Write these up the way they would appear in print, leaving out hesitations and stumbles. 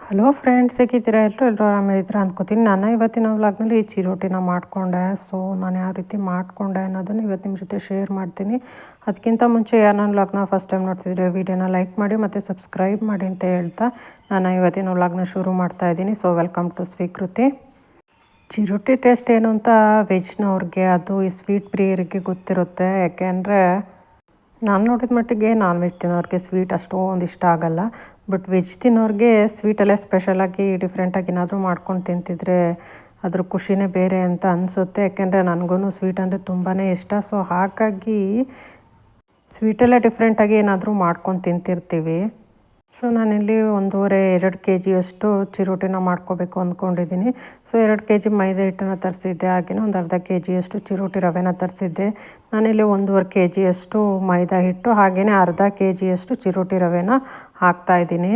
Hello friends, ಹೇಗಿದ್ದೀರಾ? ಎಲ್ಲರೂ ಆರಾಮಿದ್ದೀರಾ ಅಂದ್ಕೋತೀನಿ. ನಾನು ಇವತ್ತಿನ ವ್ಲಾಗ್ನಲ್ಲಿ ಚಿರೋಟಿನ ಮಾಡಿಕೊಂಡೆ. ಸೊ ನಾನು ಯಾವ ರೀತಿ ಮಾಡಿಕೊಂಡೆ ಅನ್ನೋದನ್ನು ಇವತ್ತು ನಿಮ್ಮ ಜೊತೆ ಶೇರ್ ಮಾಡ್ತೀನಿ. ಅದಕ್ಕಿಂತ ಮುಂಚೆ ಯಾರು ನನ್ನ ವ್ಲಾಗ್ನ ಫಸ್ಟ್ ಟೈಮ್ ನೋಡ್ತಿದ್ರೆ ವಿಡಿಯೋನ ಲೈಕ್ ಮಾಡಿ ಮತ್ತು ಸಬ್ಸ್ಕ್ರೈಬ್ ಮಾಡಿ ಅಂತ ಹೇಳ್ತಾ ನಾನು ಇವತ್ತಿನ ವ್ಲಾಗ್ನ ಶುರು ಮಾಡ್ತಾ ಇದ್ದೀನಿ. ಸೊ ವೆಲ್ಕಮ್ ಟು ಸ್ವೀಕೃತಿ. ಚಿರೋಟಿ ಟೇಸ್ಟ್ ಏನು ಅಂತ ವೆಜ್ನವ್ರಿಗೆ, ಅದು ಈ ಸ್ವೀಟ್ ಪ್ರಿಯರಿಗೆ ಗೊತ್ತಿರುತ್ತೆ. ಯಾಕೆಂದರೆ ನಾನು ನೋಡಿದ ಮಟ್ಟಿಗೆ ನಾನ್ ವೆಜ್ ತಿನ್ನೋರಿಗೆ ಸ್ವೀಟ್ ಅಷ್ಟೊಂದು ಇಷ್ಟ ಆಗೋಲ್ಲ. ಬಟ್ ವೆಜ್ ತಿನ್ನೋರಿಗೆ ಸ್ವೀಟಲ್ಲೇ ಸ್ಪೆಷಲಾಗಿ ಡಿಫ್ರೆಂಟಾಗಿ ಏನಾದರೂ ಮಾಡ್ಕೊಂಡು ತಿಂತಿದ್ರೆ ಅದ್ರ ಖುಷಿನೇ ಬೇರೆ ಅಂತ ಅನಿಸುತ್ತೆ. ಯಾಕೆಂದರೆ ನನಗೂ ಸ್ವೀಟ್ ಅಂದರೆ ತುಂಬಾ ಇಷ್ಟ. ಸೊ ಹಾಗಾಗಿ ಸ್ವೀಟಲ್ಲೇ ಡಿಫ್ರೆಂಟಾಗಿ ಏನಾದರೂ ಮಾಡ್ಕೊಂಡು ತಿಂತಿರ್ತೀವಿ. ಸೊ ನಾನಿಲ್ಲಿ 1.5-2 kg ಚಿರೋಟಿನ ಮಾಡ್ಕೋಬೇಕು ಅಂದ್ಕೊಂಡಿದ್ದೀನಿ. ಸೊ 2 kg ಮೈದಾ ಹಿಟ್ಟನ್ನು ತರಿಸಿದ್ದೆ. ಹಾಗೆಯೇ ಒಂದು ಅರ್ಧ kg ಚಿರೋಟಿ ರವೆನ ತರಿಸಿದ್ದೆ. ನಾನಿಲ್ಲಿ 1.5 kg ಮೈದಾ ಹಿಟ್ಟು ಹಾಗೆಯೇ ಅರ್ಧ kg ಚಿರೋಟಿ ರವೆನ ಹಾಕ್ತಾಯಿದ್ದೀನಿ.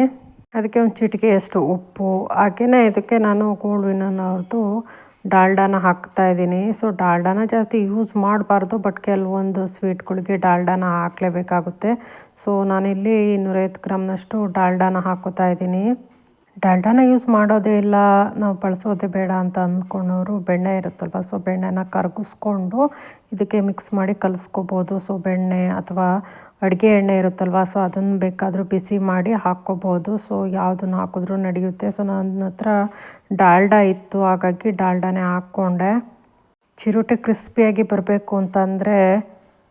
ಅದಕ್ಕೆ ಒಂದು ಚಿಟಿಕೆಯಷ್ಟು ಉಪ್ಪು, ಹಾಗೆಯೇ ಇದಕ್ಕೆ ನಾನು ಗೋಲ್ಡ್ ವಿನ್ನರ್ ಅವ್ರದ್ದು ಡಾಲ್ಡಾನ ಹಾಕ್ತಾಯಿದ್ದೀನಿ. ಸೊ ಡಾಲ್ಡಾನ ಜಾಸ್ತಿ ಯೂಸ್ ಮಾಡಬಾರ್ದು, ಬಟ್ ಕೆಲವೊಂದು ಸ್ವೀಟ್ಗಳಿಗೆ ಡಾಲ್ಡಾನ ಹಾಕಲೇಬೇಕಾಗುತ್ತೆ. ಸೊ ನಾನಿಲ್ಲಿ 250 ಗ್ರಾಮ್ನಷ್ಟು ಡಾಲ್ಡಾನ ಹಾಕೋತಾ ಇದ್ದೀನಿ. ಡಾಲ್ಡಾನ ಯೂಸ್ ಮಾಡೋದೇ ಇಲ್ಲ, ನಾವು ಬಳಸೋದೇ ಬೇಡ ಅಂತ ಅಂದ್ಕೊಂಡವರು ಬೆಣ್ಣೆ ಇರುತ್ತಲ್ವ, ಸೊ ಬೆಣ್ಣೆನ ಕರಗಿಸ್ಕೊಂಡು ಇದಕ್ಕೆ ಮಿಕ್ಸ್ ಮಾಡಿ ಕಲಿಸ್ಕೋಬೋದು. ಸೊ ಬೆಣ್ಣೆ ಅಥವಾ ಅಡುಗೆ ಎಣ್ಣೆ ಇರುತ್ತಲ್ವ, ಸೊ ಅದನ್ನು ಬೇಕಾದರೂ ಬಿಸಿ ಮಾಡಿ ಹಾಕ್ಕೋಬೋದು. ಸೊ ಯಾವುದನ್ನು ಹಾಕಿದ್ರೂ ನಡೆಯುತ್ತೆ. ಸೊ ನನ್ನ ಹತ್ರ ಡಾಲ್ಡಾ ಇತ್ತು, ಹಾಗಾಗಿ ಡಾಲ್ಡಾನೇ ಹಾಕ್ಕೊಂಡೆ. ಚಿರೋಟಿ ಕ್ರಿಸ್ಪಿಯಾಗಿ ಬರಬೇಕು ಅಂತಂದರೆ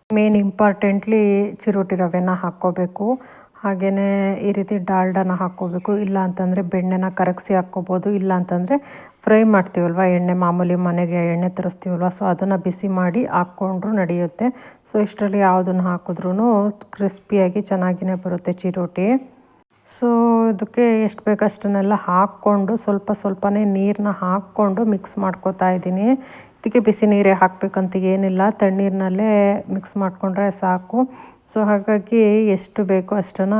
ಮೇನ್ ಇಂಪಾರ್ಟೆಂಟ್ಲಿ ಚಿರೋಟಿ ರವೆನ ಹಾಕ್ಕೋಬೇಕು. ಹಾಗೆಯೇ ಈ ರೀತಿ ಡಾಲ್ಡಾನ ಹಾಕ್ಕೋಬೇಕು. ಇಲ್ಲ ಅಂತಂದರೆ ಬೆಣ್ಣೆನ ಕರಗಿಸಿ ಹಾಕ್ಕೋಬೋದು. ಇಲ್ಲ ಅಂತಂದರೆ ಫ್ರೈ ಮಾಡ್ತೀವಲ್ವ ಎಣ್ಣೆ, ಮಾಮೂಲಿ ಮನೆಗೆ ಎಣ್ಣೆ ತರಿಸ್ತೀವಲ್ವ, ಸೊ ಅದನ್ನು ಬಿಸಿ ಮಾಡಿ ಹಾಕ್ಕೊಂಡ್ರೂ ನಡೆಯುತ್ತೆ. ಸೊ ಇಷ್ಟರಲ್ಲಿ ಯಾವುದನ್ನು ಹಾಕಿದ್ರೂ ಕ್ರಿಸ್ಪಿಯಾಗಿ ಚೆನ್ನಾಗಿಯೇ ಬರುತ್ತೆ ಚಿರೋಟಿ. ಸೊ ಇದಕ್ಕೆ ಎಷ್ಟು ಬೇಕಷ್ಟನ್ನೆಲ್ಲ ಹಾಕ್ಕೊಂಡು ಸ್ವಲ್ಪನೇ ನೀರನ್ನ ಹಾಕ್ಕೊಂಡು ಮಿಕ್ಸ್ ಮಾಡ್ಕೋತಾ ಇದ್ದೀನಿ. ಇದಕ್ಕೆ ಬಿಸಿ ನೀರೇ ಹಾಕಬೇಕಂತ ಏನಿಲ್ಲ, ತಣ್ಣೀರಿನಲ್ಲೇ ಮಿಕ್ಸ್ ಮಾಡಿಕೊಂಡ್ರೆ ಸಾಕು. ಸೊ ಹಾಗಾಗಿ ಎಷ್ಟು ಬೇಕೋ ಅಷ್ಟನ್ನು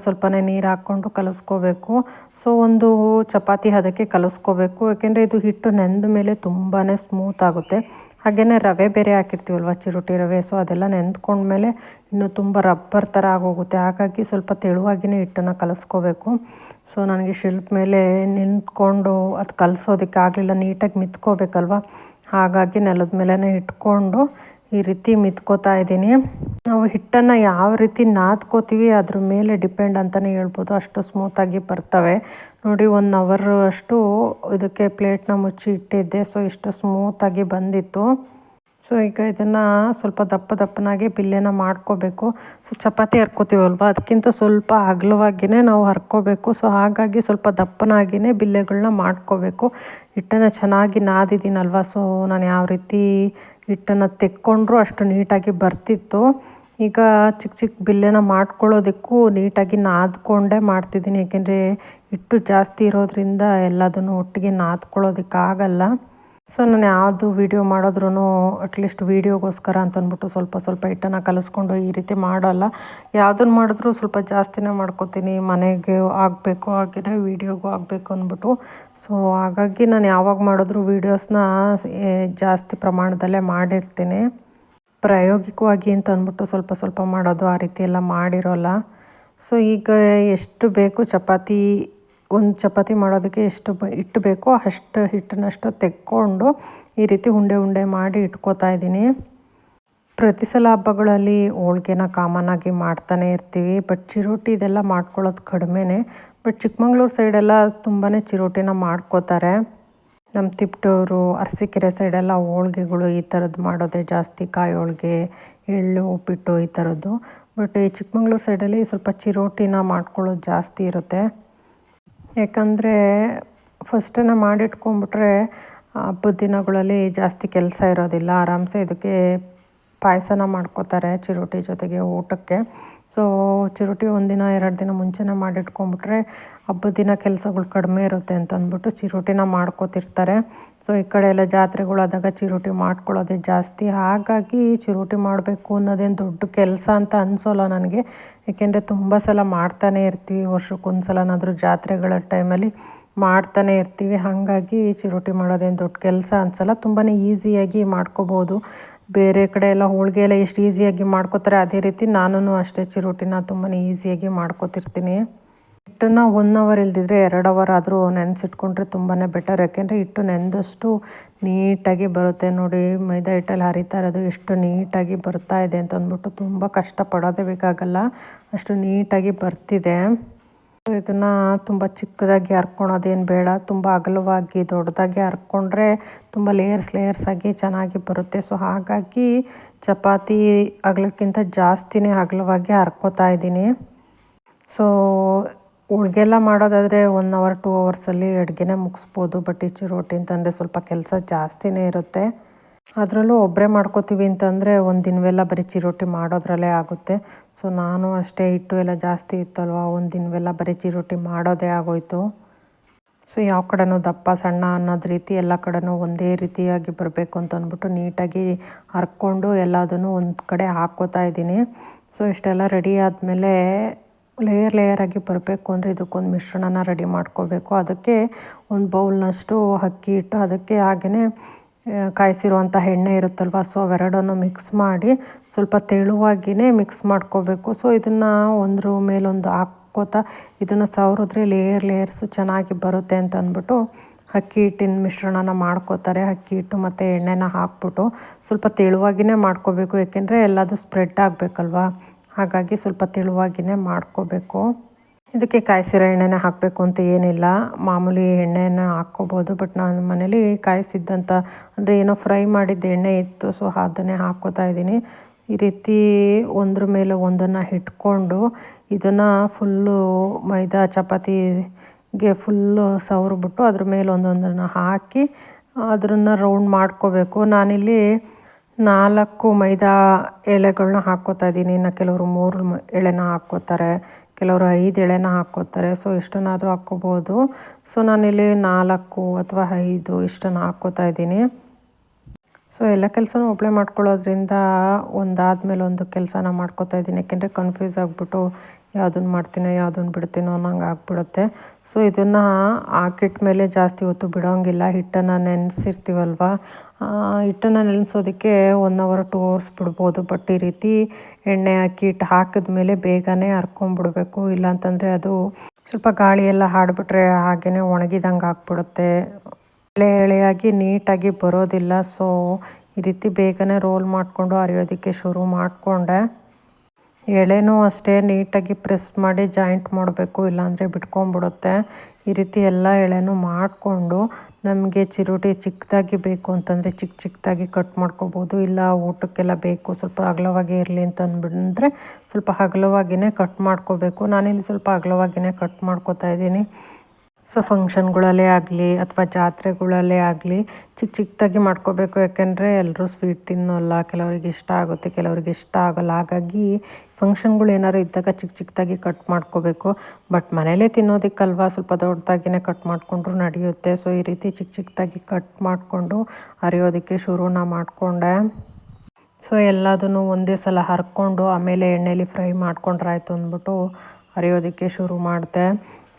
ಸ್ವಲ್ಪನೇ ನೀರು ಹಾಕ್ಕೊಂಡು ಕಲಿಸ್ಕೋಬೇಕು. ಸೊ ಒಂದು ಚಪಾತಿ ಹದಕ್ಕೆ ಕಲಿಸ್ಕೋಬೇಕು. ಯಾಕೆಂದರೆ ಇದು ಹಿಟ್ಟು ನೆಂದ ಮೇಲೆ ತುಂಬಾ ಸ್ಮೂತ್ ಆಗುತ್ತೆ. ಹಾಗೆಯೇ ರವೆ ಬೇರೆ ಹಾಕಿರ್ತೀವಲ್ವ, ಚಿರೋಟಿ ರವೆ, ಸೊ ಅದೆಲ್ಲ ನೆಂದ್ಕೊಂಡ್ಮೇಲೆ ಇನ್ನೂ ತುಂಬ ರಬ್ಬರ್ ಥರ ಆಗೋಗುತ್ತೆ. ಹಾಗಾಗಿ ಸ್ವಲ್ಪ ತೆಳುವಾಗಿಯೇ ಹಿಟ್ಟನ್ನು ಕಲಿಸ್ಕೋಬೇಕು. ಸೊ ನನಗೆ ಶಿಲ್ಪ ಮೇಲೆ ನಿಂತ್ಕೊಂಡು ಅದು ಕಲಿಸೋದಕ್ಕೆ ಆಗಲಿಲ್ಲ, ನೀಟಾಗಿ ಮಿತ್ಕೋಬೇಕಲ್ವ, ಹಾಗಾಗಿ ನೆಲದ ಮೇಲೇ ಇಟ್ಕೊಂಡು ಈ ರೀತಿ ಮಿತ್ಕೋತಾ ಇದ್ದೀನಿ. ನಾವು ಹಿಟ್ಟನ್ನು ಯಾವ ರೀತಿ ನಾದ್ಕೋತೀವಿ ಅದ್ರ ಮೇಲೆ ಡಿಪೆಂಡ್ ಅಂತಲೇ ಹೇಳ್ಬೋದು, ಅಷ್ಟು ಸ್ಮೂತಾಗಿ ಬರ್ತವೆ. ನೋಡಿ 1 hour ಅಷ್ಟು ಇದಕ್ಕೆ ಪ್ಲೇಟ್ನ ಮುಚ್ಚಿ ಇಟ್ಟಿದ್ದೆ. ಸೊ ಇಷ್ಟು ಸ್ಮೂತಾಗಿ ಬಂದಿತ್ತು. ಸೊ ಈಗ ಇದನ್ನು ಸ್ವಲ್ಪ ದಪ್ಪನಾಗಿ ಬಿಲ್ಲೆನ ಮಾಡ್ಕೋಬೇಕು. ಸೊ ಚಪಾತಿ ಹರ್ಕೋತೀವಲ್ವ, ಅದಕ್ಕಿಂತ ಸ್ವಲ್ಪ ಅಗಲವಾಗಿಯೇ ನಾವು ಹರ್ಕೋಬೇಕು. ಸೊ ಹಾಗಾಗಿ ಸ್ವಲ್ಪ ದಪ್ಪನಾಗಿಯೇ ಬಿಲ್ಲೆಗಳನ್ನ ಮಾಡ್ಕೋಬೇಕು. ಹಿಟ್ಟನ್ನು ಚೆನ್ನಾಗಿ ನಾದಿದ್ದೀನಲ್ವ, ಸೊ ನಾನು ಯಾವ ರೀತಿ ಹಿಟ್ಟನ್ನು ತೆಕ್ಕೊಂಡ್ರೂ ಅಷ್ಟು ನೀಟಾಗಿ ಬರ್ತಿತ್ತು. ಈಗ ಚಿಕ್ಕ ಬಿಲ್ಲೆನ ಮಾಡ್ಕೊಳ್ಳೋದಕ್ಕೂ ನೀಟಾಗಿ ನಾದ್ಕೊಂಡೇ ಮಾಡ್ತಿದ್ದೀನಿ. ಏಕೆಂದರೆ ಹಿಟ್ಟು ಜಾಸ್ತಿ ಇರೋದ್ರಿಂದ ಎಲ್ಲದನ್ನು ಒಟ್ಟಿಗೆ ನಾದ್ಕೊಳ್ಳೋದಕ್ಕಾಗಲ್ಲ. ಸೊ ನಾನು ಯಾವುದು ವೀಡಿಯೋ ಮಾಡಿದ್ರೂ ಅಟ್ಲೀಸ್ಟ್ ವೀಡಿಯೋಗೋಸ್ಕರ ಅಂತಂದ್ಬಿಟ್ಟು ಸ್ವಲ್ಪ ಹಿಟ್ಟನ್ನು ಕಲಿಸ್ಕೊಂಡು ಈ ರೀತಿ ಮಾಡೋಲ್ಲ. ಯಾವುದನ್ನು ಮಾಡಿದ್ರೂ ಸ್ವಲ್ಪ ಜಾಸ್ತಿನೇ ಮಾಡ್ಕೋತೀನಿ, ಮನೆಗೆ ಆಗಬೇಕು ಹಾಗೆಯೇ ವೀಡಿಯೋಗೂ ಆಗಬೇಕು ಅಂದ್ಬಿಟ್ಟು. ಸೊ ಹಾಗಾಗಿ ನಾನು ಯಾವಾಗ ಮಾಡಿದ್ರೂ ವೀಡಿಯೋಸ್ನ ಜಾಸ್ತಿ ಪ್ರಮಾಣದಲ್ಲೇ ಮಾಡಿರ್ತೀನಿ. ಪ್ರಾಯೋಗಿಕವಾಗಿ ಅಂತ ಅಂದ್ಬಿಟ್ಟು ಸ್ವಲ್ಪ ಮಾಡೋದು ಆ ರೀತಿ ಎಲ್ಲ ಮಾಡಿರೋಲ್ಲ. ಸೊ ಈಗ ಎಷ್ಟು ಬೇಕು ಒಂದು ಚಪಾತಿ ಮಾಡೋದಕ್ಕೆ ಎಷ್ಟು ಹಿಟ್ಟು ಬೇಕೋ ಅಷ್ಟು ಹಿಟ್ಟನ್ನಷ್ಟು ತೆಕ್ಕೊಂಡು ಈ ರೀತಿ ಉಂಡೆ ಮಾಡಿ ಇಟ್ಕೋತಾ ಇದ್ದೀನಿ. ಪ್ರತಿ ಸಲ ಹಬ್ಬಗಳಲ್ಲಿ ಹೋಳ್ಗೆನ ಕಾಮನ್ನಾಗಿ ಮಾಡ್ತಾನೆ ಇರ್ತೀವಿ. ಬಟ್ ಚಿರೋಟಿ ಇದೆಲ್ಲ ಮಾಡ್ಕೊಳ್ಳೋದು ಕಡಿಮೆನೇ. ಬಟ್ ಚಿಕ್ಕಮಂಗ್ಳೂರು ಸೈಡೆಲ್ಲ ತುಂಬಾ ಚಿರೋಟಿನ ಮಾಡ್ಕೋತಾರೆ. ನಮ್ಮ ತಿಪ್ಟೂರು, ಅರಸೀಕೆರೆ ಸೈಡೆಲ್ಲ ಹೋಳ್ಗೆಗಳು ಈ ಥರದ್ದು ಮಾಡೋದೇ ಜಾಸ್ತಿ, ಕಾಯಿ ಹೋಳ್ಗೆ, ಎಳ್ಳು, ಉಪ್ಪಿಟ್ಟು ಈ ಥರದ್ದು. ಬಟ್ ಈ ಚಿಕ್ಕಮಂಗ್ಳೂರು ಸೈಡಲ್ಲಿ ಸ್ವಲ್ಪ ಚಿರೋಟಿನ ಮಾಡ್ಕೊಳ್ಳೋದು ಜಾಸ್ತಿ ಇರುತ್ತೆ. ಯಾಕಂದರೆ ಫಸ್ಟನ್ನು ಮಾಡಿಟ್ಕೊಂಡ್ಬಿಟ್ರೆ ಹಬ್ಬದ ದಿನಗಳಲ್ಲಿ ಜಾಸ್ತಿ ಕೆಲಸ ಇರೋದಿಲ್ಲ, ಆರಾಮ್ಸೆ ಇದಕ್ಕೆ ಪಾಯಸನ ಮಾಡ್ಕೋತಾರೆ ಚಿರೋಟಿ ಜೊತೆಗೆ ಊಟಕ್ಕೆ. ಸೊ ಚಿರೋಟಿ 1 ದಿನ 2 ದಿನ ಮುಂಚೆನೇ ಮಾಡಿಟ್ಕೊಂಡ್ಬಿಟ್ರೆ ಹಬ್ಬದ ದಿನ ಕೆಲಸಗಳು ಕಡಿಮೆ ಇರುತ್ತೆ ಅಂತ ಅಂದ್ಬಿಟ್ಟು ಚಿರೋಟಿನ ಮಾಡ್ಕೋತಿರ್ತಾರೆ. ಸೊ ಈ ಕಡೆ ಎಲ್ಲ ಜಾತ್ರೆಗಳಾದಾಗ ಚಿರೋಟಿ ಮಾಡ್ಕೊಳ್ಳೋದೇ ಜಾಸ್ತಿ. ಹಾಗಾಗಿ ಚಿರೋಟಿ ಮಾಡಬೇಕು ಅನ್ನೋದೇನು ದೊಡ್ಡ ಕೆಲಸ ಅಂತ ಅನಿಸೋಲ್ಲ ನನಗೆ. ಏಕೆಂದರೆ ತುಂಬ ಸಲ ಮಾಡ್ತಾನೆ ಇರ್ತೀವಿ, ವರ್ಷಕ್ಕೊಂದು ಸಲನಾದರೂ ಜಾತ್ರೆಗಳ ಟೈಮಲ್ಲಿ ಮಾಡ್ತಾನೆ ಇರ್ತೀವಿ. ಹಾಗಾಗಿ ಚಿರೋಟಿ ಮಾಡೋದೇನು ದೊಡ್ಡ ಕೆಲಸ ಅನಿಸಲ್ಲ, ತುಂಬಾ ಈಸಿಯಾಗಿ ಮಾಡ್ಕೋಬೋದು. ಬೇರೆ ಕಡೆ ಎಲ್ಲ ಹೋಳಿಗೆ ಎಲ್ಲ ಎಷ್ಟು ಈಸಿಯಾಗಿ ಮಾಡ್ಕೋತಾರೆ, ಅದೇ ರೀತಿ ನಾನು ಅಷ್ಟೇ ಚಿರೋಟಿನ ತುಂಬಾ ಈಸಿಯಾಗಿ ಮಾಡ್ಕೋತಿರ್ತೀನಿ. ಹಿಟ್ಟನ್ನು 1 ಅವರ್ ಇಲ್ದಿದ್ರೆ 2 ಅವರ್ ಆದರೂ ನೆನೆಸಿಟ್ಕೊಂಡ್ರೆ ತುಂಬಾ ಬೆಟರ್. ಯಾಕೆಂದರೆ ಹಿಟ್ಟು ನೆನೆದಷ್ಟು ನೀಟಾಗಿ ಬರುತ್ತೆ. ನೋಡಿ ಮೈದಾ ಹಿಟ್ಟಲ್ಲಿ ಹರಿತಾ ಇರೋದು ಎಷ್ಟು ನೀಟಾಗಿ ಬರ್ತಾ ಇದೆ ಅಂತ ಅಂದ್ಬಿಟ್ಟು ತುಂಬ ಕಷ್ಟಪಡೋದೇ ಬೇಕಾಗಲ್ಲ, ಅಷ್ಟು ನೀಟಾಗಿ ಬರ್ತಿದೆ. ಇದನ್ನು ತುಂಬ ಚಿಕ್ಕದಾಗಿ ಹರ್ಕೊಳೋದೇನು ಬೇಡ, ತುಂಬ ಅಗಲವಾಗಿ ದೊಡ್ಡದಾಗಿ ಹರ್ಕೊಂಡ್ರೆ ತುಂಬ ಲೇಯರ್ಸ್ ಆಗಿ ಚೆನ್ನಾಗಿ ಬರುತ್ತೆ. ಸೊ ಹಾಗಾಗಿ ಚಪಾತಿ ಅಗಲಕ್ಕಿಂತ ಜಾಸ್ತಿನೇ ಅಗಲವಾಗಿ ಹರ್ಕೋತಾ ಇದ್ದೀನಿ. ಸೊ ಹೋಳ್ಗೆಲ್ಲ ಮಾಡೋದಾದರೆ 1 ಅವರ್ 2 ಅವರ್ಸಲ್ಲಿ ಅಡುಗೆನೇ ಮುಗಿಸ್ಬೋದು. ಬಟ್ ಈ ಚಿರೋಟಿ ಅಂತಂದರೆ ಸ್ವಲ್ಪ ಕೆಲಸ ಜಾಸ್ತಿನೇ ಇರುತ್ತೆ. ಅದರಲ್ಲೂ ಒಬ್ಬರೇ ಮಾಡ್ಕೋತೀವಿ ಅಂತಂದರೆ ಒಂದು ದಿನವೆಲ್ಲ ಬರೀ ಚಿರೋಟಿ ಮಾಡೋದ್ರಲ್ಲೇ ಆಗುತ್ತೆ. ಸೊ ನಾನು ಅಷ್ಟೇ, ಹಿಟ್ಟು ಎಲ್ಲ ಜಾಸ್ತಿ ಇತ್ತಲ್ವ, ಒಂದು ದಿನವೆಲ್ಲ ಬರೀ ಚಿರೋಟಿ ಮಾಡೋದೇ ಆಗೋಯ್ತು. ಸೊ ಯಾವ ಕಡೆನೂ ದಪ್ಪ ಸಣ್ಣ ಅನ್ನೋದು ರೀತಿ ಎಲ್ಲ ಕಡೆನೂ ಒಂದೇ ರೀತಿಯಾಗಿ ಬರಬೇಕು ಅಂತ ಅಂದ್ಬಿಟ್ಟು ನೀಟಾಗಿ ಹರ್ಕೊಂಡು ಎಲ್ಲದನ್ನು ಒಂದು ಕಡೆ ಹಾಕ್ಕೋತಾ ಇದ್ದೀನಿ. ಸೊ ಇಷ್ಟೆಲ್ಲ ರೆಡಿ ಆದಮೇಲೆ ಲೇಯರಾಗಿ ಬರಬೇಕು ಅಂದರೆ ಇದಕ್ಕೊಂದು ಮಿಶ್ರಣನ ರೆಡಿ ಮಾಡ್ಕೋಬೇಕು. ಅದಕ್ಕೆ ಒಂದು ಬೌಲ್ನಷ್ಟು ಅಕ್ಕಿ ಹಿಟ್ಟು, ಅದಕ್ಕೆ ಹಾಗೆಯೇ ಕಾಯಿಸಿರುವಂಥ ಎಣ್ಣೆ ಇರುತ್ತಲ್ವ, ಸೊ ಅವೆರಡನ್ನು ಮಿಕ್ಸ್ ಮಾಡಿ ಸ್ವಲ್ಪ ತೆಳುವಾಗಿಯೇ ಮಿಕ್ಸ್ ಮಾಡ್ಕೋಬೇಕು. ಸೊ ಇದನ್ನು ಒಂದ್ರ ಮೇಲೊಂದು ಹಾಕ್ಕೋತಾ ಇದನ್ನು ಸವರಿದ್ರೆ ಲೇಯರ್ಸು ಚೆನ್ನಾಗಿ ಬರುತ್ತೆ ಅಂತ ಅಂದ್ಬಿಟ್ಟು ಅಕ್ಕಿ ಹಿಟ್ಟಿನ ಮಿಶ್ರಣನ ಮಾಡ್ಕೋತಾರೆ. ಅಕ್ಕಿ ಹಿಟ್ಟು ಮತ್ತು ಎಣ್ಣೆನ ಹಾಕ್ಬಿಟ್ಟು ಸ್ವಲ್ಪ ತೆಳುವಾಗಿಯೇ ಮಾಡ್ಕೋಬೇಕು, ಏಕೆಂದರೆ ಎಲ್ಲದು ಸ್ಪ್ರೆಡ್ ಆಗಬೇಕಲ್ವ, ಹಾಗಾಗಿ ಸ್ವಲ್ಪ ತೆಳುವಾಗಿಯೇ ಮಾಡ್ಕೋಬೇಕು. ಇದಕ್ಕೆ ಕಾಯಿಸಿರೋ ಎಣ್ಣೆನೇ ಹಾಕಬೇಕು ಅಂತ ಏನಿಲ್ಲ, ಮಾಮೂಲಿ ಎಣ್ಣೆನ ಹಾಕ್ಕೋಬೋದು. ಬಟ್ ನಾನು ಮನೇಲಿ ಕಾಯಿಸಿದ್ದಂಥ ಅಂದರೆ ಏನೋ ಫ್ರೈ ಮಾಡಿದ್ದ ಎಣ್ಣೆ ಇತ್ತು, ಸೊ ಅದನ್ನೇ ಹಾಕ್ಕೋತಾ ಇದ್ದೀನಿ. ಈ ರೀತಿ ಒಂದ್ರ ಮೇಲೆ ಒಂದನ್ನು ಇಟ್ಕೊಂಡು ಇದನ್ನು ಫುಲ್ಲು ಮೈದಾ ಚಪಾತಿಗೆ ಫುಲ್ಲು ಸವರ್ಬಿಟ್ಟು ಅದ್ರ ಮೇಲೆ ಒಂದೊಂದನ್ನು ಹಾಕಿ ಅದನ್ನು ರೌಂಡ್ ಮಾಡ್ಕೋಬೇಕು. ನಾನಿಲ್ಲಿ 4 ಮೈದಾ ಎಳೆಗಳನ್ನ ಹಾಕ್ಕೋತಾ ಇದ್ದೀನಿ. ಇನ್ನು ಕೆಲವರು 3 ಎಳೆನ ಹಾಕ್ಕೋತಾರೆ, ಕೆಲವರು 5 ಎಳೆನ ಹಾಕ್ಕೋತಾರೆ. ಸೊ ಇಷ್ಟನ್ನಾದರೂ ಹಾಕ್ಕೋಬೋದು. ಸೊ ನಾನಿಲ್ಲಿ 4 ಅಥವಾ 5 ಇಷ್ಟನ್ನು ಹಾಕ್ಕೋತಾ ಇದ್ದೀನಿ. ಸೊ ಎಲ್ಲ ಕೆಲಸನೂ ಒಬ್ಬಳೇ ಮಾಡ್ಕೊಳ್ಳೋದ್ರಿಂದ ಒಂದಾದ್ಮೇಲೆ ಒಂದು ಕೆಲಸನ ಮಾಡ್ಕೋತಾ ಇದ್ದೀನಿ. ಯಾಕೆಂದರೆ ಕನ್ಫ್ಯೂಸ್ ಆಗಿಬಿಟ್ಟು ಯಾವುದನ್ನು ಮಾಡ್ತೀನೋ ಯಾವುದನ್ನು ಬಿಡ್ತೀನೋ ಅನ್ನೋಂಗೆ ಆಗ್ಬಿಡುತ್ತೆ. ಸೊ ಇದನ್ನು ಹಾಕಿಟ್ಟ ಮೇಲೆ ಜಾಸ್ತಿ ಹೊತ್ತು ಬಿಡೋಂಗಿಲ್ಲ. ಹಿಟ್ಟನ್ನು ನೆನೆಸಿರ್ತೀವಲ್ವ, ಹಿಟ್ಟನ್ನು ನೆನೆಸೋದಕ್ಕೆ 1 ಅವರ್ 2 ಅವರ್ಸ್ ಬಿಡ್ಬೋದು. ಬಟ್ ಈ ರೀತಿ ಎಣ್ಣೆ ಅಕ್ಕಿ ಹಿಟ್ಟು ಹಾಕಿದ್ಮೇಲೆ ಬೇಗನೆ ಹರ್ಕೊಂಬಿಡ್ಬೇಕು. ಇಲ್ಲಾಂತಂದರೆ ಅದು ಸ್ವಲ್ಪ ಗಾಳಿ ಎಲ್ಲ ಆಡಿಬಿಟ್ರೆ ಹಾಗೆಯೇ ಒಣಗಿದಂಗೆ ಆಗ್ಬಿಡುತ್ತೆ, ಎಳೆಯಾಗಿ ನೀಟಾಗಿ ಬರೋದಿಲ್ಲ. ಸೊ ಈ ರೀತಿ ಬೇಗನೆ ರೋಲ್ ಮಾಡಿಕೊಂಡು ಅರಿಯೋದಕ್ಕೆ ಶುರು ಮಾಡಿಕೊಂಡೆ. ಎಳೆನೂ ಅಷ್ಟೇ ನೀಟಾಗಿ ಪ್ರೆಸ್ ಮಾಡಿ ಜಾಯಿಂಟ್ ಮಾಡಬೇಕು, ಇಲ್ಲಾಂದರೆ ಬಿಟ್ಕೊಂಡ್ಬಿಡುತ್ತೆ. ಈ ರೀತಿ ಎಲ್ಲ ಎಳೆನೂ ಮಾಡಿಕೊಂಡು ನಮಗೆ ಚಿರೋಟಿ ಚಿಕ್ಕದಾಗಿ ಬೇಕು ಅಂತಂದರೆ ಚಿಕ್ಕದಾಗಿ ಕಟ್ ಮಾಡ್ಕೋಬೋದು. ಇಲ್ಲ ಊಟಕ್ಕೆಲ್ಲ ಬೇಕು ಸ್ವಲ್ಪ ಅಗಲವಾಗಿ ಇರಲಿ ಅಂತಂದ್ರೆ ಸ್ವಲ್ಪ ಅಗಲವಾಗಿಯೇ ಕಟ್ ಮಾಡ್ಕೋಬೇಕು. ನಾನಿಲ್ಲಿ ಸ್ವಲ್ಪ ಅಗಲವಾಗಿಯೇ ಕಟ್ ಮಾಡ್ಕೋತಾ ಇದ್ದೀನಿ. ಸೊ ಫಂಕ್ಷನ್ಗಳಲ್ಲೇ ಆಗಲಿ ಅಥವಾ ಜಾತ್ರೆಗಳಲ್ಲೇ ಆಗಲಿ ಚಿಕ್ಕದಾಗಿ ಮಾಡ್ಕೋಬೇಕು. ಯಾಕೆಂದರೆ ಎಲ್ಲರೂ ಸ್ವೀಟ್ ತಿನ್ನೋಲ್ಲ, ಕೆಲವರಿಗೆ ಇಷ್ಟ ಆಗುತ್ತೆ, ಕೆಲವರಿಗೆ ಇಷ್ಟ ಆಗೋಲ್ಲ. ಹಾಗಾಗಿ ಫಂಕ್ಷನ್ಗಳು ಏನಾದ್ರು ಇದ್ದಾಗ ಚಿಕ್ಕದಾಗಿ ಕಟ್ ಮಾಡ್ಕೋಬೇಕು. ಬಟ್ ಮನೇಲೇ ತಿನ್ನೋದಕ್ಕಲ್ವ, ಸ್ವಲ್ಪ ದೊಡ್ಡದಾಗಿಯೇ ಕಟ್ ಮಾಡಿಕೊಂಡ್ರು ನಡೆಯುತ್ತೆ. ಸೊ ಈ ರೀತಿ ಚಿಕ್ಕದಾಗಿ ಕಟ್ ಮಾಡಿಕೊಂಡು ಅರಿಯೋದಕ್ಕೆ ಶುರುನ ಮಾಡಿಕೊಂಡೆ. ಸೊ ಎಲ್ಲದನ್ನು ಒಂದೇ ಸಲ ಹರ್ಕೊಂಡು ಆಮೇಲೆ ಎಣ್ಣೆಯಲ್ಲಿ ಫ್ರೈ ಮಾಡ್ಕೊಂಡ್ರಾಯ್ತು ಅಂದ್ಬಿಟ್ಟು ಅರಿಯೋದಕ್ಕೆ ಶುರು ಮಾಡಿದೆ.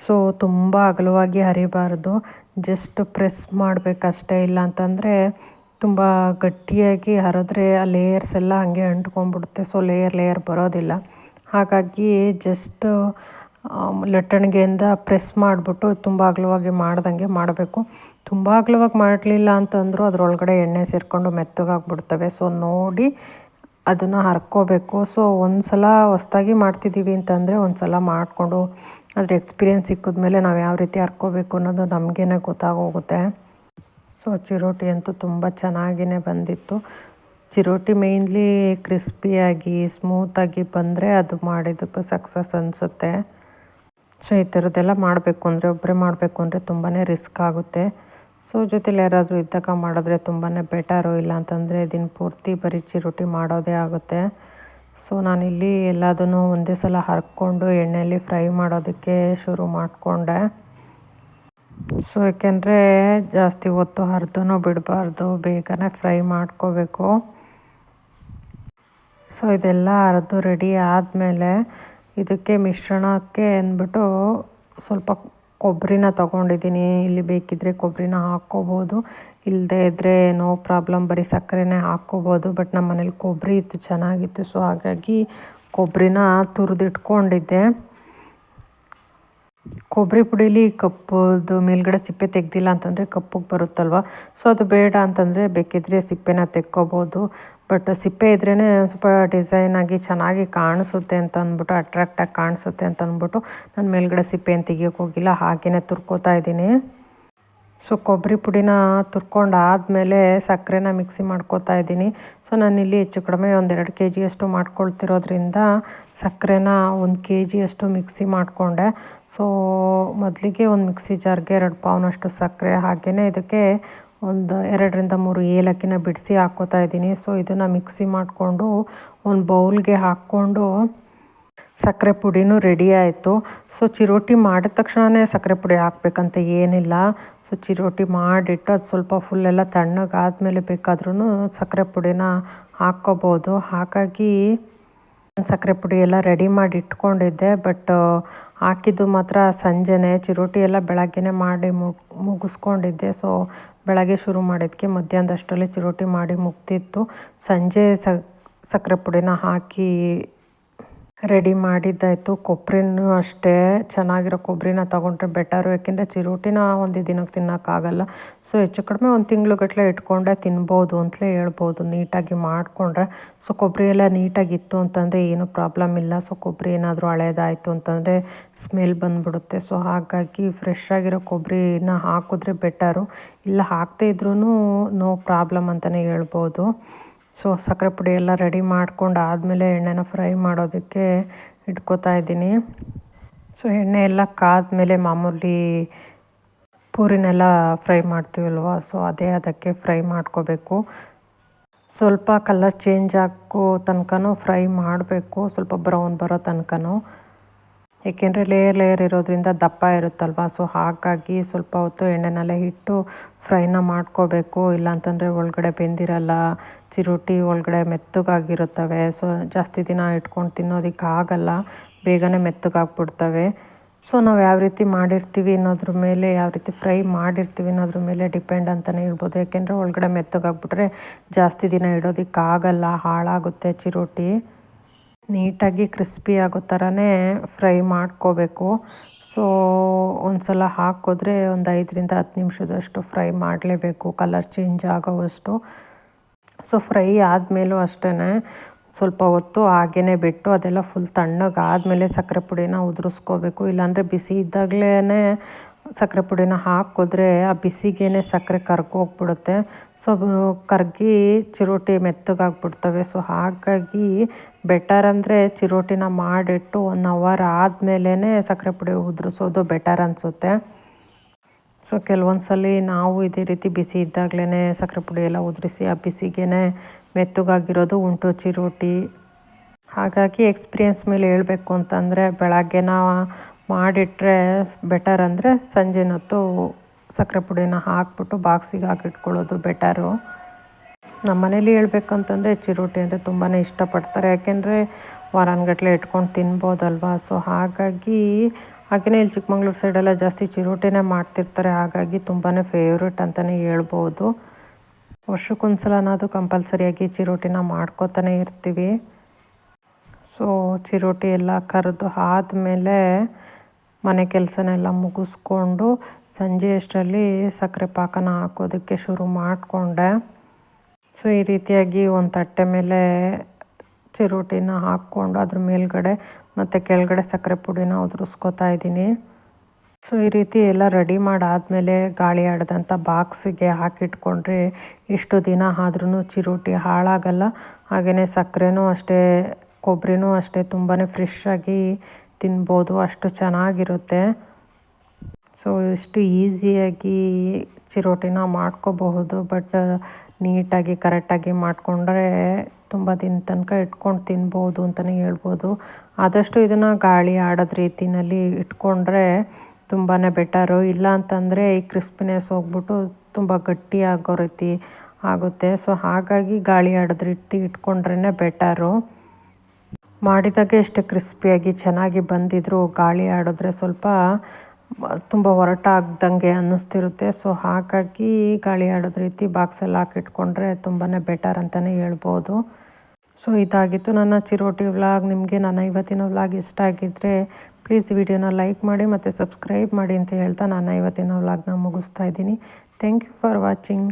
ಸೊ ತುಂಬ ಅಗಲವಾಗಿ ಹರಿಬಾರ್ದು, ಜಸ್ಟ್ ಪ್ರೆಸ್ ಮಾಡಬೇಕಷ್ಟೇ. ಇಲ್ಲ ಅಂತಂದರೆ ತುಂಬ ಗಟ್ಟಿಯಾಗಿ ಹರಿದ್ರೆ ಆ ಲೇಯರ್ಸ್ ಎಲ್ಲ ಹಾಗೆ ಅಂಟ್ಕೊಂಡ್ಬಿಡುತ್ತೆ. ಸೊ ಲೇಯರ್ ಬರೋದಿಲ್ಲ. ಹಾಗಾಗಿ ಜಸ್ಟ್ ಲಟ್ಟಣಿಗೆಯಿಂದ ಪ್ರೆಸ್ ಮಾಡಿಬಿಟ್ಟು ತುಂಬ ಅಗಲವಾಗಿ ಮಾಡ್ದಂಗೆ ಮಾಡಬೇಕು. ತುಂಬ ಅಗಲವಾಗಿ ಮಾಡಲಿಲ್ಲ ಅಂತಂದರೂ ಅದರೊಳಗಡೆ ಎಣ್ಣೆ ಸೇರಿಕೊಂಡು ಮೆತ್ತಗಾಗ್ಬಿಡ್ತವೆ. ಸೊ ನೋಡಿ ಅದನ್ನು ಹರ್ಕೋಬೇಕು. ಸೊ ಒಂದು ಸಲ ಹೊಸ್ದಾಗಿ ಮಾಡ್ತಿದ್ದೀವಿ ಅಂತಂದರೆ ಒಂದು ಸಲ ಮಾಡಿಕೊಂಡು ಅದ್ರ ಎಕ್ಸ್ಪೀರಿಯೆನ್ಸ್ ಸಿಕ್ಕಿದ್ಮೇಲೆ ನಾವು ಯಾವ ರೀತಿ ಹರ್ಕೋಬೇಕು ಅನ್ನೋದು ನಮಗೇ ಗೊತ್ತಾಗೋಗುತ್ತೆ. ಸೊ ಚಿರೋಟಿ ಅಂತೂ ತುಂಬ ಚೆನ್ನಾಗಿಯೇ ಬಂದಿತ್ತು. ಚಿರೋಟಿ ಮೇಯ್ನ್ಲಿ ಕ್ರಿಸ್ಪಿಯಾಗಿ ಸ್ಮೂತಾಗಿ ಬಂದರೆ ಅದು ಮಾಡಿದ್ದಕ್ಕೆ ಸಕ್ಸಸ್ ಅನಿಸುತ್ತೆ. ಸೊ ಈ ಥರದ್ದೆಲ್ಲ ಮಾಡಬೇಕು ಅಂದರೆ ಒಬ್ಬರೇ ಮಾಡಬೇಕು ಅಂದರೆ ತುಂಬಾ ರಿಸ್ಕ್ ಆಗುತ್ತೆ. ಸೊ ಜೊತೆಲಿ ಯಾರಾದರೂ ಇದ್ದಾಗ ಮಾಡಿದ್ರೆ ತುಂಬಾ ಬೆಟರು. ಇಲ್ಲ ಅಂತಂದರೆ ದಿನ ಪೂರ್ತಿ ಬರೀ ಚಿರೋಟಿ ಮಾಡೋದೇ ಆಗುತ್ತೆ. ಸೊ ನಾನಿಲ್ಲಿ ಎಲ್ಲದನ್ನು ಒಂದೇ ಸಲ ಹರ್ಕೊಂಡು ಎಣ್ಣೆಯಲ್ಲಿ ಫ್ರೈ ಮಾಡೋದಕ್ಕೆ ಶುರು ಮಾಡಿಕೊಂಡೆ. ಸೊ ಏಕೆಂದರೆ ಜಾಸ್ತಿ ಹೊತ್ತು ಹರಿದೂ ಬಿಡಬಾರ್ದು, ಬೇಗನೆ ಫ್ರೈ ಮಾಡ್ಕೋಬೇಕು. ಸೊ ಇದೆಲ್ಲ ಹರಿದು ರೆಡಿ ಆದಮೇಲೆ ಇದಕ್ಕೆ ಮಿಶ್ರಣಕ್ಕೆ ಅಂದ್ಬಿಟ್ಟು ಸ್ವಲ್ಪ ಕೊಬ್ಬರಿನ ತೊಗೊಂಡಿದ್ದೀನಿ. ಇಲ್ಲಿ ಬೇಕಿದ್ದರೆ ಕೊಬ್ಬರಿನ ಹಾಕ್ಕೋಬೋದು, ಇಲ್ಲದೇ ಇದ್ದರೆ ನೋ ಪ್ರಾಬ್ಲಮ್, ಬರೀ ಸಕ್ಕರೆನೇ ಹಾಕ್ಕೋಬೋದು. ಬಟ್ ನಮ್ಮ ಮನೇಲಿ ಕೊಬ್ಬರಿ ಇತ್ತು, ಚೆನ್ನಾಗಿತ್ತು. ಸೊ ಹಾಗಾಗಿ ಕೊಬ್ಬರಿನ ತುರಿದಿಟ್ಕೊಂಡಿದ್ದೆ. ಕೊಬ್ಬರಿ ಪುಡೀಲಿ ಕಪ್ಪುದು ಮೇಲ್ಗಡೆ ಸಿಪ್ಪೆ ತೆಗ್ದಿಲ್ಲ ಅಂತಂದರೆ ಕಪ್ಪಗೆ ಬರುತ್ತಲ್ವ. ಸೊ ಅದು ಬೇಡ ಅಂತಂದರೆ ಬೇಕಿದ್ದರೆ ಸಿಪ್ಪೆನ ತೆಕ್ಕೋಬೋದು. ಬಟ್ ಸಿಪ್ಪೆ ಇದ್ರೇ ಸ್ವಲ್ಪ ಡಿಸೈನಾಗಿ ಚೆನ್ನಾಗಿ ಕಾಣಿಸುತ್ತೆ ಅಂತ ಅಂದ್ಬಿಟ್ಟು, ಅಟ್ರಾಕ್ಟಾಗಿ ಕಾಣಿಸುತ್ತೆ ಅಂತ ಅಂದ್ಬಿಟ್ಟು ನಾನು ಮೇಲ್ಗಡೆ ಸಿಪ್ಪೆಯನ್ನು ತೆಗಿಯೋಕೆ ಹೋಗಿಲ್ಲ, ಹಾಗೆಯೇ ತುರ್ಕೋತಾ ಇದ್ದೀನಿ. ಸೊ ಕೊಬ್ಬರಿ ಪುಡಿನ ತುರ್ಕೊಂಡಾದಮೇಲೆ ಸಕ್ಕರೆನ ಮಿಕ್ಸಿ ಮಾಡ್ಕೋತಾ ಇದ್ದೀನಿ. ಸೊ ನಾನಿಲ್ಲಿ ಹೆಚ್ಚು ಕಡಿಮೆ 1-2 kg ಅಷ್ಟು ಮಾಡ್ಕೊಳ್ತಿರೋದ್ರಿಂದ ಸಕ್ಕರೆನ 1 kg ಅಷ್ಟು ಮಿಕ್ಸಿ ಮಾಡಿಕೊಂಡೆ. ಸೊ ಮೊದಲಿಗೆ ಒಂದು ಮಿಕ್ಸಿ ಜಾರ್ಗೆ 2 ಪಾವ್ನಷ್ಟು ಸಕ್ಕರೆ, ಹಾಗೆಯೇ ಇದಕ್ಕೆ ಒಂದು 2-3 ಏಲಕ್ಕಿನ ಬಿಡಿಸಿ ಹಾಕ್ಕೋತಾ ಇದ್ದೀನಿ. ಸೊ ಇದನ್ನು ಮಿಕ್ಸಿ ಮಾಡಿಕೊಂಡು ಒಂದು ಬೌಲ್ಗೆ ಹಾಕ್ಕೊಂಡು ಸಕ್ಕರೆ ಪುಡಿನೂ ರೆಡಿ ಆಯಿತು. ಸೊ ಚಿರೋಟಿ ಮಾಡಿದ ತಕ್ಷಣವೇ ಸಕ್ಕರೆ ಪುಡಿ ಹಾಕಬೇಕಂತ ಏನಿಲ್ಲ. ಸೊ ಚಿರೋಟಿ ಮಾಡಿಟ್ಟು ಅದು ಸ್ವಲ್ಪ ಫುಲ್ಲೆಲ್ಲ ತಣ್ಣಗಾದ್ಮೇಲೆ ಬೇಕಾದ್ರೂ ಸಕ್ಕರೆ ಪುಡಿನ ಹಾಕ್ಕೋಬೋದು. ಹಾಗಾಗಿ ಸಕ್ಕರೆ ಪುಡಿ ಎಲ್ಲ ರೆಡಿ ಮಾಡಿ ಇಟ್ಕೊಂಡಿದ್ದೆ. ಬಟ್ ಹಾಕಿದ್ದು ಮಾತ್ರ ಸಂಜೆನೇ, ಚಿರೋಟಿ ಎಲ್ಲ ಬೆಳಗ್ಗೆನೇ ಮಾಡಿ ಮುಗಿಸ್ಕೊಂಡಿದ್ದೆ. ಸೊ ಬೆಳಗ್ಗೆ ಶುರು ಮಾಡಿದ್ದಕ್ಕೆ ಮಧ್ಯಾಹ್ನದಷ್ಟರಲ್ಲಿ ಚಿರೋಟಿ ಮಾಡಿ ಮುಗ್ದಿತ್ತು. ಸಂಜೆ ಸಕ್ಕರೆ ಪುಡಿನ ಹಾಕಿ ರೆಡಿ ಮಾಡಿದ್ದಾಯಿತು. ಕೊಬ್ಬರಿನೂ ಅಷ್ಟೇ, ಚೆನ್ನಾಗಿರೋ ಕೊಬ್ಬರಿನ ತೊಗೊಂಡ್ರೆ ಬೆಟರು. ಯಾಕೆಂದರೆ ಚಿರೋಟಿನ ಒಂದು ದಿನಕ್ಕೆ ತಿನ್ನೋಕ್ಕಾಗಲ್ಲ. ಸೊ ಹೆಚ್ಚು ಕಡಿಮೆ 1 ತಿಂಗ್ಳುಗಟ್ಟಲೆ ಇಟ್ಕೊಂಡೆ ತಿನ್ಬೋದು ಅಂತಲೇ ಹೇಳ್ಬೋದು, ನೀಟಾಗಿ ಮಾಡಿಕೊಂಡ್ರೆ. ಸೊ ಕೊಬ್ಬರಿ ಎಲ್ಲ ನೀಟಾಗಿತ್ತು ಅಂತಂದರೆ ಏನೂ ಪ್ರಾಬ್ಲಮ್ ಇಲ್ಲ. ಸೊ ಕೊಬ್ಬರಿ ಏನಾದರೂ ಹಳೇದಾಯಿತು ಅಂತಂದರೆ ಸ್ಮೆಲ್ ಬಂದುಬಿಡುತ್ತೆ. ಸೊ ಹಾಗಾಗಿ ಫ್ರೆಶ್ ಆಗಿರೋ ಕೊಬ್ಬರಿನ ಹಾಕಿದ್ರೆ ಬೆಟರು. ಇಲ್ಲ ಹಾಕದೇ ಇದ್ರೂ ನೋ ಪ್ರಾಬ್ಲಮ್ ಅಂತಲೇ ಹೇಳ್ಬೋದು. ಸೊ ಸಕ್ಕರೆ ಪುಡಿ ಎಲ್ಲ ರೆಡಿ ಮಾಡ್ಕೊಂಡು ಆದಮೇಲೆ ಎಣ್ಣೆನ ಫ್ರೈ ಮಾಡೋದಕ್ಕೆ ಇಟ್ಕೋತಾ ಇದ್ದೀನಿ. ಸೊ ಎಣ್ಣೆ ಎಲ್ಲ ಕಾದ್ಮೇಲೆ ಮಾಮೂಲಿ ಪೂರಿನೆಲ್ಲ ಫ್ರೈ ಮಾಡ್ತೀವಲ್ವ, ಸೊ ಅದಕ್ಕೆ ಫ್ರೈ ಮಾಡ್ಕೋಬೇಕು. ಸ್ವಲ್ಪ ಕಲರ್ ಚೇಂಜ್ ಆಗೋ ತನಕನೂ ಫ್ರೈ ಮಾಡಬೇಕು, ಸ್ವಲ್ಪ ಬ್ರೌನ್ ಬರೋ ತನಕನೂ. ಏಕೆಂದರೆ ಲೇಯರ್ ಇರೋದ್ರಿಂದ ದಪ್ಪ ಇರುತ್ತಲ್ವ. ಸೊ ಹಾಗಾಗಿ ಸ್ವಲ್ಪ ಹೊತ್ತು ಎಣ್ಣೆನಲ್ಲೇ ಇಟ್ಟು ಫ್ರೈನ ಮಾಡ್ಕೋಬೇಕು. ಇಲ್ಲಾಂತಂದರೆ ಒಳಗಡೆ ಬೆಂದಿರಲ್ಲ, ಚಿರೋಟಿ ಒಳಗಡೆ ಮೆತ್ತಗಾಗಿರುತ್ತವೆ. ಸೊ ಜಾಸ್ತಿ ದಿನ ಇಟ್ಕೊಂಡು ತಿನ್ನೋದಕ್ಕಾಗಲ್ಲ, ಬೇಗನೆ ಮೆತ್ತಗಾಗ್ಬಿಡ್ತವೆ. ಸೊ ನಾವು ಯಾವ ರೀತಿ ಮಾಡಿರ್ತೀವಿ ಅನ್ನೋದ್ರ ಮೇಲೆ, ಯಾವ ರೀತಿ ಫ್ರೈ ಮಾಡಿರ್ತೀವಿ ಅನ್ನೋದ್ರ ಮೇಲೆ ಡಿಪೆಂಡ್ ಅಂತಲೇ ಹೇಳ್ಬೋದು. ಯಾಕೆಂದರೆ ಒಳಗಡೆ ಮೆತ್ತಗಾಗ್ಬಿಟ್ರೆ ಜಾಸ್ತಿ ದಿನ ಇಡೋದಕ್ಕಾಗಲ್ಲ, ಹಾಳಾಗುತ್ತೆ ಚಿರೋಟಿ. ನೀಟಾಗಿ ಕ್ರಿಸ್ಪಿ ಆಗೋ ಥರನೇ ಫ್ರೈ ಮಾಡ್ಕೋಬೇಕು. ಸೊ ಒಂದು ಸಲ ಹಾಕಿದ್ರೆ ಒಂದು 5-10 ನಿಮಿಷದಷ್ಟು ಫ್ರೈ ಮಾಡಲೇಬೇಕು, ಕಲರ್ ಚೇಂಜ್ ಆಗೋವಷ್ಟು. ಸೊ ಫ್ರೈ ಆದಮೇಲೂ ಅಷ್ಟೇ ಸ್ವಲ್ಪ ಹೊತ್ತು ಹಾಗೇ ಬಿಟ್ಟು ಅದೆಲ್ಲ ಫುಲ್ ತಣ್ಣಗಾದಮೇಲೆ ಸಕ್ಕರೆ ಪುಡಿನ ಉದುರಿಸ್ಕೋಬೇಕು. ಇಲ್ಲಾಂದರೆ ಬಿಸಿ ಇದ್ದಾಗಲೇ ಸಕ್ಕರೆ ಪುಡಿನ ಹಾಕಿದ್ರೆ ಆ ಬಿಸಿಗೇ ಸಕ್ಕರೆ ಕರ್ಗೋಗ್ಬಿಡುತ್ತೆ. ಸೊ ಕರ್ಗಿ ಚಿರೋಟಿ ಮೆತ್ತಗಾಗ್ಬಿಡ್ತವೆ. ಸೊ ಹಾಗಾಗಿ ಬೆಟರ್ ಅಂದರೆ ಚಿರೋಟಿನ ಮಾಡಿಟ್ಟು 1 ಅವರ್ ಆದಮೇಲೆ ಸಕ್ಕರೆ ಪುಡಿ ಉದುರಿಸೋದು ಬೆಟರ್ ಅನಿಸುತ್ತೆ. ಸೊ ಕೆಲವೊಂದು ಸಲ ನಾವು ಇದೇ ರೀತಿ ಬಿಸಿ ಇದ್ದಾಗಲೇ ಸಕ್ಕರೆ ಪುಡಿ ಎಲ್ಲ ಉದುರಿಸಿ ಆ ಬಿಸಿಗೇ ಮೆತ್ತಗಾಗಿರೋದು ಉಂಟು ಚಿರೋಟಿ. ಹಾಗಾಗಿ ಎಕ್ಸ್ಪೀರಿಯೆನ್ಸ್ ಮೇಲೆ ಹೇಳಬೇಕು ಅಂತಂದರೆ ಬೆಳಗ್ಗೆನ ಮಾಡಿಟ್ರೆ ಬೆಟರ್, ಅಂದರೆ ಸಂಜೆನೊತ್ತು ಸಕ್ಕರೆ ಪುಡಿನ ಹಾಕ್ಬಿಟ್ಟು ಬಾಕ್ಸಿಗೆ ಹಾಕಿಟ್ಕೊಳ್ಳೋದು ಬೆಟರು. ನಮ್ಮ ಮನೇಲಿ ಹೇಳ್ಬೇಕಂತಂದರೆ ಚಿರೋಟಿ ಅಂದರೆ ತುಂಬಾ ಇಷ್ಟಪಡ್ತಾರೆ. ಯಾಕೆಂದರೆ ವಾರಾನ್ಗಟ್ಟಲೆ ಇಟ್ಕೊಂಡು ತಿನ್ಬೋದಲ್ವ. ಸೊ ಹಾಗಾಗಿ ಹಾಗೆಯೇ ಇಲ್ಲಿ ಚಿಕ್ಕಮಂಗ್ಳೂರು ಸೈಡೆಲ್ಲ ಜಾಸ್ತಿ ಚಿರೋಟಿನೇ ಮಾಡ್ತಿರ್ತಾರೆ. ಹಾಗಾಗಿ ತುಂಬಾ ಫೇವ್ರೆಟ್ ಅಂತಲೇ ಹೇಳ್ಬೋದು. ವರ್ಷಕ್ಕೊಂದ್ಸಲನಾದರೂ ಕಂಪಲ್ಸರಿಯಾಗಿ ಚಿರೋಟಿನ ಮಾಡ್ಕೋತಾನೆ ಇರ್ತೀವಿ. ಸೊ ಚಿರೋಟಿ ಎಲ್ಲ ಕರೆದು ಆದಮೇಲೆ ಮನೆ ಕೆಲಸನೆಲ್ಲ ಮುಗಿಸ್ಕೊಂಡು ಸಂಜೆ ಅಷ್ಟರಲ್ಲಿ ಸಕ್ಕರೆ ಪಾಕನ ಹಾಕೋದಕ್ಕೆ ಶುರು ಮಾಡಿಕೊಂಡೆ. ಸೊ ಈ ರೀತಿಯಾಗಿ ಒಂದು ತಟ್ಟೆ ಮೇಲೆ ಚಿರೋಟಿನ ಹಾಕ್ಕೊಂಡು ಅದ್ರ ಮೇಲ್ಗಡೆ ಮತ್ತು ಕೆಳಗಡೆ ಸಕ್ಕರೆ ಪುಡಿನ ಉದುರಿಸ್ಕೋತಾ ಇದ್ದೀನಿ. ಸೊ ಈ ರೀತಿ ಎಲ್ಲ ರೆಡಿ ಮಾಡಾದಮೇಲೆ ಗಾಳಿ ಆಡದಂಥ ಬಾಕ್ಸಿಗೆ ಹಾಕಿಟ್ಕೊಂಡ್ರೆ ಎಷ್ಟು ದಿನ ಆದ್ರೂ ಚಿರೋಟಿ ಹಾಳಾಗಲ್ಲ. ಹಾಗೆಯೇ ಸಕ್ಕರೆನೂ ಅಷ್ಟೇ, ಕೊಬ್ಬರಿನೂ ಅಷ್ಟೇ ತುಂಬಾ ಫ್ರೆಶ್ಶಾಗಿ ತಿನ್ಬೋದು, ಅಷ್ಟು ಚೆನ್ನಾಗಿರುತ್ತೆ. ಸೊ ಇಷ್ಟು ಈಸಿಯಾಗಿ ಚಿರೋಟಿನ ಮಾಡ್ಕೋಬಹುದು. ಬಟ್ ನೀಟಾಗಿ ಕರೆಕ್ಟಾಗಿ ಮಾಡಿಕೊಂಡ್ರೆ ತುಂಬ ದಿನ ತನಕ ಇಟ್ಕೊಂಡು ತಿನ್ಬೋದು ಅಂತಲೇ ಹೇಳ್ಬೋದು. ಆದಷ್ಟು ಇದನ್ನು ಗಾಳಿ ಆಡೋದ ರೀತಿಯಲ್ಲಿ ಇಟ್ಕೊಂಡ್ರೆ ತುಂಬಾ ಬೆಟರು. ಇಲ್ಲ ಅಂತಂದರೆ ಈ ಕ್ರಿಸ್ಪಿನೆಸ್ ಹೋಗ್ಬಿಟ್ಟು ತುಂಬ ಗಟ್ಟಿಯಾಗೋ ರೀತಿ ಆಗುತ್ತೆ. ಸೊ ಹಾಗಾಗಿ ಗಾಳಿ ಆಡೋದ ರೀತಿ ಇಟ್ಕೊಂಡ್ರೇ ಬೆಟರು. ಮಾಡಿದಾಗೆ ಎಷ್ಟು ಕ್ರಿಸ್ಪಿಯಾಗಿ ಚೆನ್ನಾಗಿ ಬಂದಿದ್ರು ಗಾಳಿ ಆಡಿದ್ರೆ ಸ್ವಲ್ಪ ತುಂಬ ಒರಟಾಗ್ದಂಗೆ ಅನ್ನಿಸ್ತಿರುತ್ತೆ. ಸೊ ಹಾಗಾಗಿ ಗಾಳಿ ಆಡೋದ ರೀತಿ ಬಾಕ್ಸಲ್ಲಿ ಹಾಕಿಟ್ಕೊಂಡ್ರೆ ತುಂಬಾ ಬೆಟರ್ ಅಂತಲೇ ಹೇಳ್ಬೋದು. ಸೊ ಇದಾಗಿತ್ತು ನನ್ನ ಚಿರೋಟಿ ವ್ಲಾಗ್. ನಿಮಗೆ ನನ್ನ ಇವತ್ತಿನ ವ್ಲಾಗ್ ಇಷ್ಟ ಆಗಿದ್ದರೆ ಪ್ಲೀಸ್ ವಿಡಿಯೋನ ಲೈಕ್ ಮಾಡಿ ಮತ್ತು ಸಬ್ಸ್ಕ್ರೈಬ್ ಮಾಡಿ ಅಂತ ಹೇಳ್ತಾ ನಾನು ಇವತ್ತಿನ ವ್ಲಾಗ್ನ ಮುಗಿಸ್ತಾ ಇದ್ದೀನಿ. Thank you for watching.